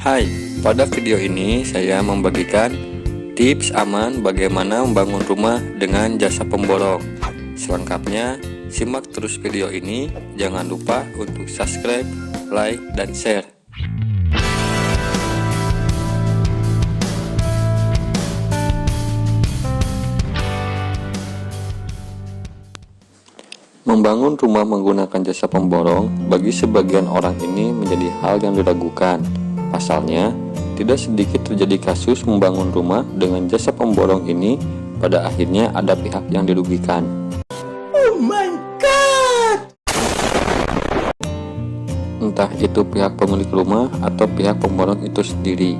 Hai, pada video ini saya membagikan tips aman bagaimana membangun rumah dengan jasa pemborong. Selengkapnya, simak terus video ini. Jangan lupa untuk subscribe, like, dan share. Membangun rumah menggunakan jasa pemborong bagi sebagian orang ini menjadi hal yang diragukan. Pasalnya, tidak sedikit terjadi kasus membangun rumah dengan jasa pemborong ini, pada akhirnya ada pihak yang dirugikan. Oh my god! Entah itu pihak pemilik rumah atau pihak pemborong itu sendiri.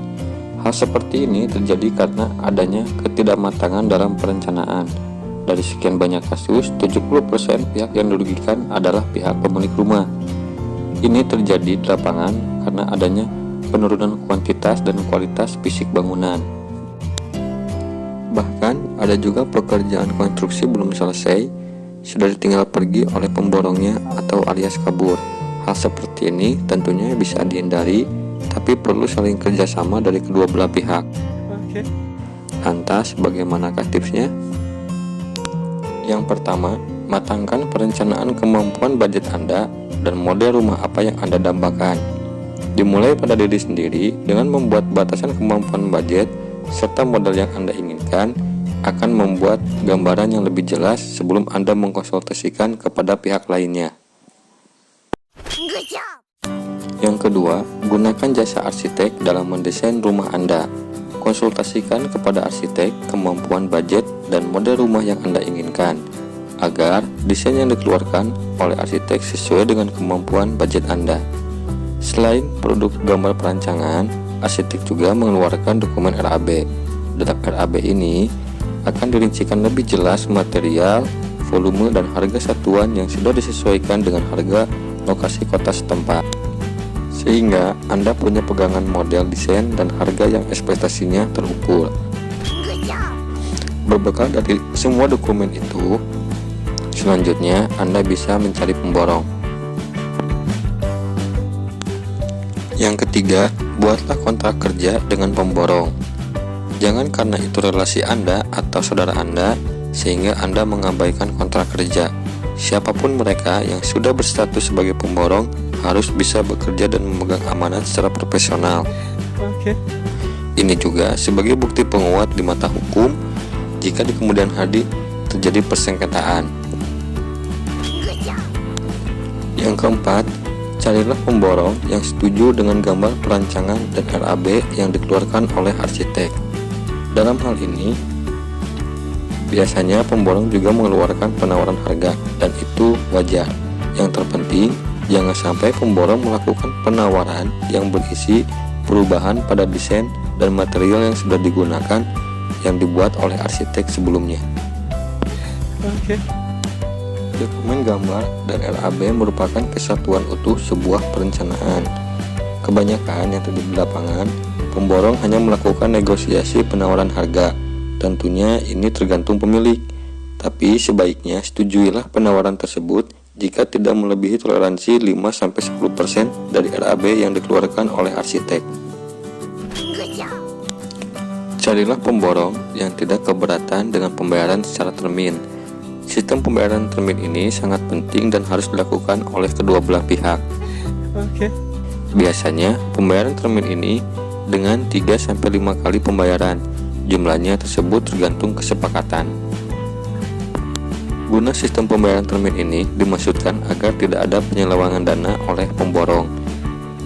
Hal seperti ini terjadi karena adanya ketidakmatangan dalam perencanaan. Dari sekian banyak kasus, 70% pihak yang dirugikan adalah pihak pemilik rumah. Ini terjadi di lapangan karena adanya penurunan kuantitas dan kualitas fisik bangunan. Bahkan ada juga pekerjaan konstruksi belum selesai, sudah ditinggal pergi oleh pemborongnya atau alias kabur. Hal seperti ini tentunya bisa dihindari, tapi perlu saling kerjasama dari kedua belah pihak. Lantas bagaimanakah tipsnya? Yang pertama, matangkan perencanaan kemampuan budget Anda dan model rumah apa yang Anda dambakan. Dimulai pada diri sendiri dengan membuat batasan kemampuan budget serta model yang Anda inginkan akan membuat gambaran yang lebih jelas sebelum Anda mengkonsultasikan kepada pihak lainnya. Yang kedua, gunakan jasa arsitek dalam mendesain rumah Anda. Konsultasikan kepada arsitek kemampuan budget dan model rumah yang Anda inginkan, agar desain yang dikeluarkan oleh arsitek sesuai dengan kemampuan budget Anda. Selain produk gambar perancangan, arsitek juga mengeluarkan dokumen RAB. Dalam RAB ini akan dirincikan lebih jelas material, volume, dan harga satuan yang sudah disesuaikan dengan harga lokasi kota setempat, sehingga Anda punya pegangan model desain dan harga yang ekspektasinya terukur. Berbekal dari semua dokumen itu, selanjutnya Anda bisa mencari pemborong. Yang ketiga, buatlah kontrak kerja dengan pemborong. Jangan karena itu relasi Anda atau saudara Anda sehingga Anda mengabaikan kontrak kerja. Siapapun mereka yang sudah berstatus sebagai pemborong harus bisa bekerja dan memegang amanat secara profesional. Ini juga sebagai bukti penguat di mata hukum jika di kemudian hari terjadi persengketaan. Yang keempat, carilah pemborong yang setuju dengan gambar perancangan dan RAB yang dikeluarkan oleh arsitek. Dalam hal ini, biasanya pemborong juga mengeluarkan penawaran harga, dan itu wajar. Yang terpenting, jangan sampai pemborong melakukan penawaran yang berisi perubahan pada desain dan material yang sudah digunakan yang dibuat oleh arsitek sebelumnya. Dokumen gambar dan RAB merupakan kesatuan utuh sebuah perencanaan. Kebanyakan yang terjadi di lapangan, pemborong hanya melakukan negosiasi penawaran harga. Tentunya ini tergantung pemilik, tapi sebaiknya setujuilah penawaran tersebut jika tidak melebihi toleransi 5-10% dari RAB yang dikeluarkan oleh arsitek. Carilah pemborong yang tidak keberatan dengan pembayaran secara termin. Sistem pembayaran termin ini sangat penting dan harus dilakukan oleh kedua belah pihak. Biasanya pembayaran termin ini dengan 3-5 kali pembayaran. Jumlahnya tersebut tergantung kesepakatan. Guna sistem pembayaran termin ini dimaksudkan agar tidak ada penyelewangan dana oleh pemborong.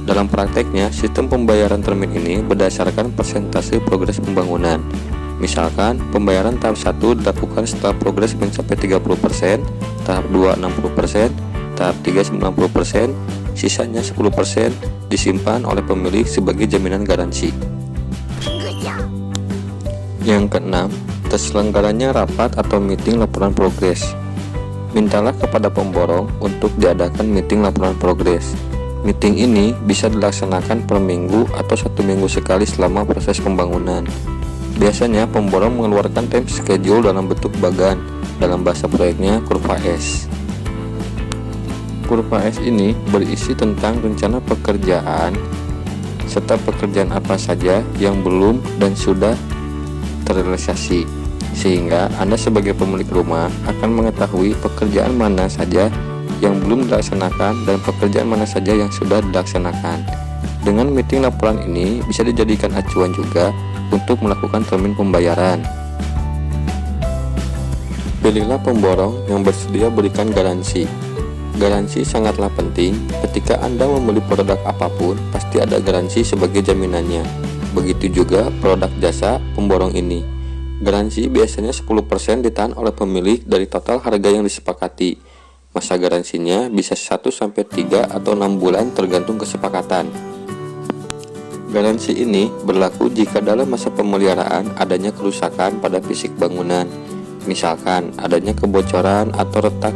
Dalam prakteknya, sistem pembayaran termin ini berdasarkan persentase progres pembangunan. Misalkan, pembayaran tahap 1 dilakukan setelah progres mencapai 30%, tahap 2 60%, tahap 3 90%, sisanya 10% disimpan oleh pemilik sebagai jaminan garansi. Yang keenam, terselenggaranya rapat atau meeting laporan progres. Mintalah kepada pemborong untuk diadakan meeting laporan progres. Meeting ini bisa dilaksanakan per minggu atau 1 minggu sekali selama proses pembangunan. Biasanya pemborong mengeluarkan time schedule dalam bentuk bagan, dalam bahasa proyeknya kurva S. Kurva S ini berisi tentang rencana pekerjaan serta pekerjaan apa saja yang belum dan sudah terrealisasi, sehingga Anda sebagai pemilik rumah akan mengetahui pekerjaan mana saja yang belum dilaksanakan dan pekerjaan mana saja yang sudah dilaksanakan. Dengan meeting laporan ini bisa dijadikan acuan juga untuk melakukan termin pembayaran. Pilihlah pemborong yang bersedia berikan garansi. Garansi sangatlah penting. Ketika Anda membeli produk apapun, pasti ada garansi sebagai jaminannya. Begitu juga produk jasa pemborong ini. Garansi biasanya 10% ditahan oleh pemilik dari total harga yang disepakati. Masa garansinya bisa 1-3 atau 6 bulan tergantung kesepakatan. Garansi ini berlaku jika dalam masa pemeliharaan adanya kerusakan pada fisik bangunan. Misalkan adanya kebocoran atau retak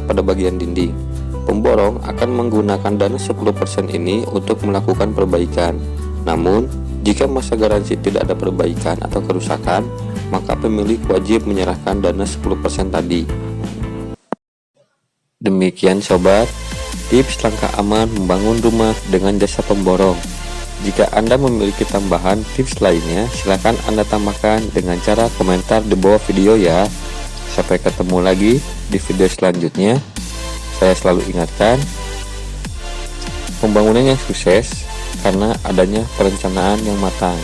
pada bagian dinding. Pemborong akan menggunakan dana 10% ini untuk melakukan perbaikan. Namun, jika masa garansi tidak ada perbaikan atau kerusakan, maka pemilik wajib menyerahkan dana 10% tadi. Demikian sobat, tips langkah aman membangun rumah dengan jasa pemborong. Jika Anda memiliki tambahan tips lainnya, silakan Anda tambahkan dengan cara komentar di bawah video ya. Sampai ketemu lagi di video selanjutnya. Saya selalu ingatkan, pembangunan yang sukses karena adanya perencanaan yang matang.